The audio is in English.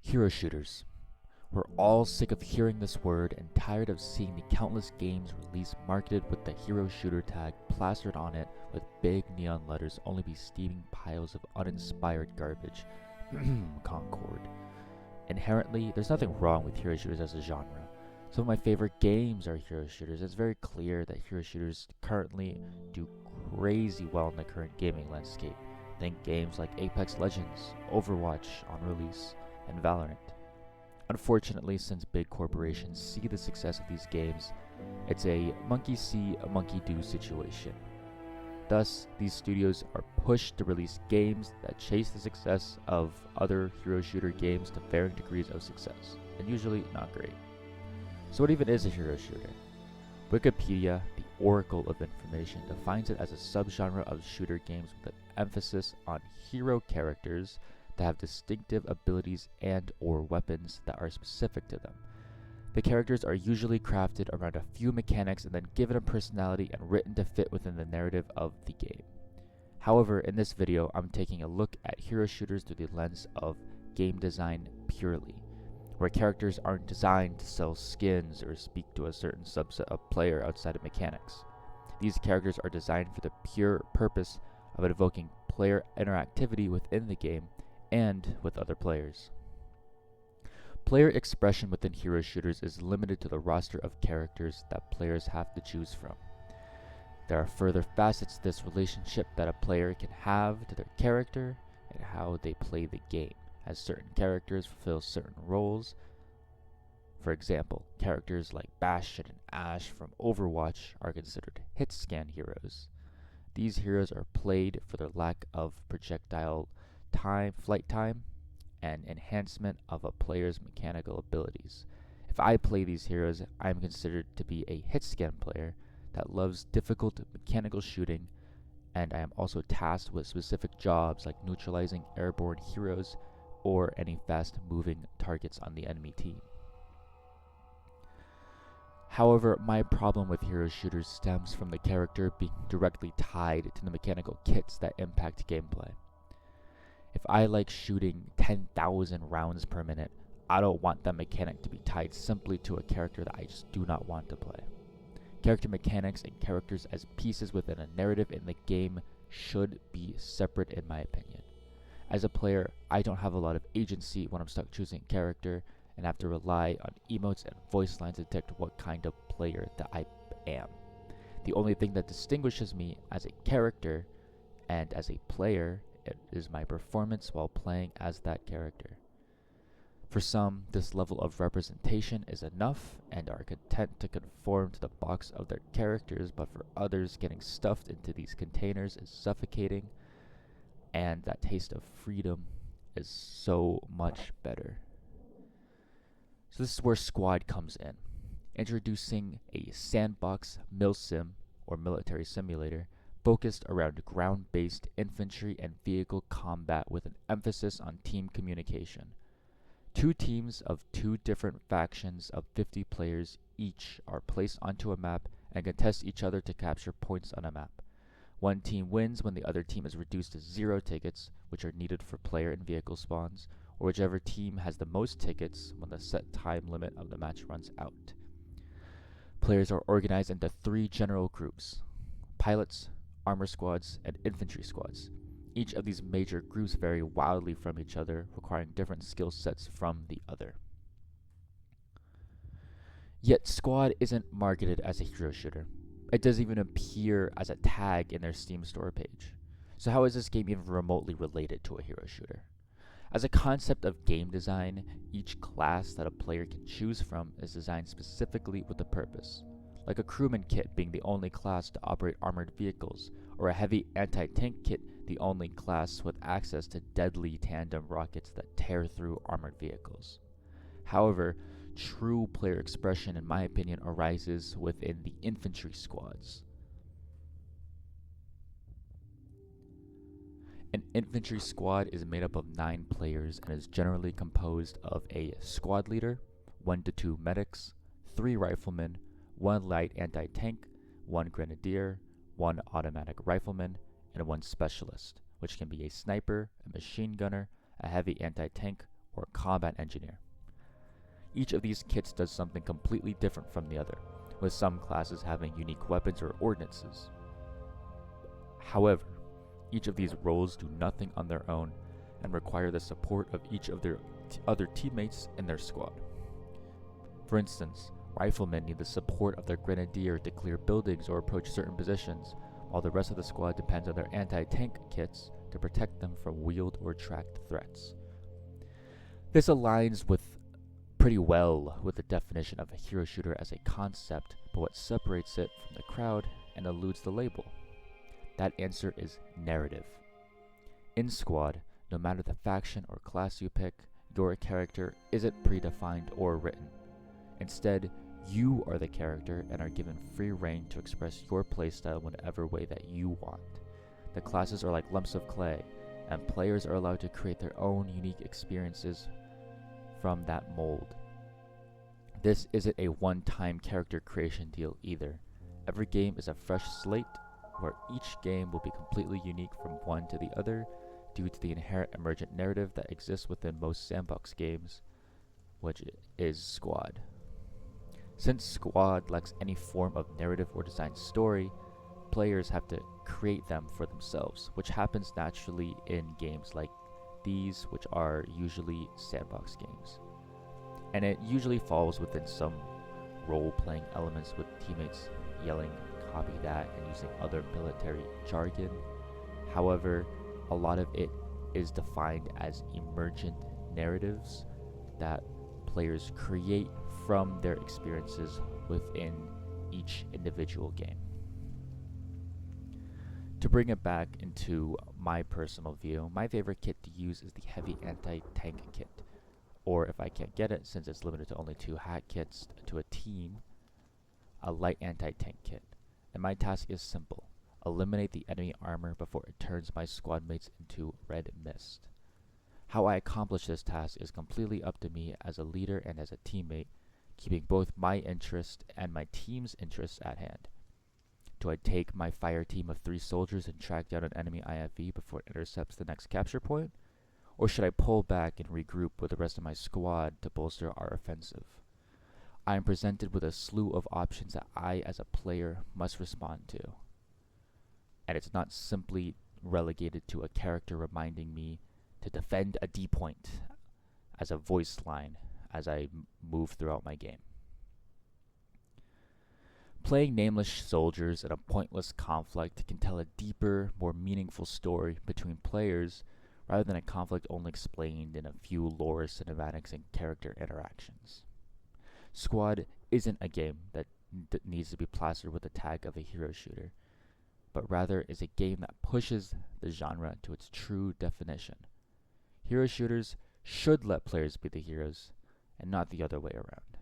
Hero shooters. We're all sick of hearing this word and tired of seeing the countless games released marketed with the hero shooter tag plastered on it with big neon letters only be steaming piles of uninspired garbage. Concord. Inherently, there's nothing wrong with hero shooters as a genre. Some of my favorite games are hero shooters. It's very clear that hero shooters currently do crazy well in the current gaming landscape. Think games like Apex Legends, Overwatch on release, and Valorant. Unfortunately, since big corporations see the success of these games, it's a monkey see, a monkey do situation. Thus, these studios are pushed to release games that chase the success of other hero shooter games to varying degrees of success, and usually not great. So what even is a hero shooter? Wikipedia, the oracle of information, defines it as a subgenre of shooter games with an emphasis on hero characters that have distinctive abilities and or weapons that are specific to them. The characters are usually crafted around a few mechanics and then given a personality and written to fit within the narrative of the game. However, in this video, I'm taking a look at hero shooters through the lens of game design purely, where characters aren't designed to sell skins or speak to a certain subset of player outside of mechanics. These characters are designed for the pure purpose of evoking player interactivity within the game and with other players. Player expression within hero shooters is limited to the roster of characters that players have to choose from. There are further facets to this relationship that a player can have to their character and how they play the game, as certain characters fulfill certain roles. For example, characters like Bastion and Ashe from Overwatch are considered hit scan heroes. These heroes are played for their lack of projectile flight time, and enhancement of a player's mechanical abilities. If I play these heroes, I am considered to be a hit scan player that loves difficult mechanical shooting, and I am also tasked with specific jobs like neutralizing airborne heroes or any fast moving targets on the enemy team. However, my problem with hero shooters stems from the character being directly tied to the mechanical kits that impact gameplay. If I like shooting 10,000 rounds per minute, I don't want that mechanic to be tied simply to a character that I just do not want to play. Character mechanics and characters as pieces within a narrative in the game should be separate in my opinion. As a player, I don't have a lot of agency when I'm stuck choosing a character and have to rely on emotes and voice lines to detect what kind of player that I am. The only thing that distinguishes me as a character and as a player is my performance while playing as that character. For some, this level of representation is enough and are content to conform to the box of their characters, but for others, getting stuffed into these containers is suffocating, and that taste of freedom is so much better. So this is where Squad comes in, introducing a sandbox milsim, or military simulator, focused around ground-based infantry and vehicle combat with an emphasis on team communication. Two teams of two different factions of 50 players each are placed onto a map and contest each other to capture points on a map. One team wins when the other team is reduced to 0 tickets, which are needed for player and vehicle spawns, or whichever team has the most tickets when the set time limit of the match runs out. Players are organized into 3 general groups: pilots, armor squads, and infantry squads. Each of these major groups vary wildly from each other, requiring different skill sets from the other. Yet Squad isn't marketed as a hero shooter. It doesn't even appear as a tag in their Steam store page. So how is this game even remotely related to a hero shooter? As a concept of game design, each class that a player can choose from is designed specifically with a purpose, like a crewman kit being the only class to operate armored vehicles, or a heavy anti-tank kit the only class with access to deadly tandem rockets that tear through armored vehicles. However, true player expression, in my opinion, arises within the infantry squads. An infantry squad is made up of 9 players and is generally composed of a squad leader, 1 to 2 medics, 3 riflemen, 1 light anti-tank, 1 grenadier, 1 automatic rifleman, and 1 specialist, which can be a sniper, a machine gunner, a heavy anti-tank, or combat engineer. Each of these kits does something completely different from the other, with some classes having unique weapons or ordinances. However, each of these roles do nothing on their own and require the support of each of their other teammates in their squad. For instance, riflemen need the support of their grenadier to clear buildings or approach certain positions, while the rest of the squad depends on their anti-tank kits to protect them from wheeled or tracked threats. This aligns pretty well with the definition of a hero shooter as a concept, but what separates it from the crowd and eludes the label? That answer is narrative. In Squad, no matter the faction or class you pick, your character isn't predefined or written. Instead, you are the character and are given free rein to express your playstyle in whatever way that you want. The classes are like lumps of clay, and players are allowed to create their own unique experiences from that mold. This isn't a one-time character creation deal either. Every game is a fresh slate, where each game will be completely unique from one to the other due to the inherent emergent narrative that exists within most sandbox games, which is Squad. Since Squad lacks any form of narrative or design story, players have to create them for themselves, which happens naturally in games like these, which are usually sandbox games. And it usually falls within some role-playing elements with teammates yelling, "Copy that," and using other military jargon. However, a lot of it is defined as emergent narratives that players create from their experiences within each individual game. To bring it back into my personal view, my favorite kit to use is the heavy anti-tank kit, or if I can't get it, since it's limited to only 2 hat kits to a team, a light anti-tank kit. And my task is simple: eliminate the enemy armor before it turns my squad mates into red mist. How I accomplish this task is completely up to me as a leader and as a teammate, keeping both my interest and my team's interests at hand. Do I take my fire team of 3 soldiers and track down an enemy IFV before it intercepts the next capture point? Or should I pull back and regroup with the rest of my squad to bolster our offensive? I am presented with a slew of options that I, as a player, must respond to. And it's not simply relegated to a character reminding me to defend a D point as a voice line as I move throughout my game. Playing nameless soldiers in a pointless conflict can tell a deeper, more meaningful story between players rather than a conflict only explained in a few lore cinematics and character interactions. Squad isn't a game that needs to be plastered with the tag of a hero shooter, but rather is a game that pushes the genre to its true definition. Hero shooters should let players be the heroes, and not the other way around.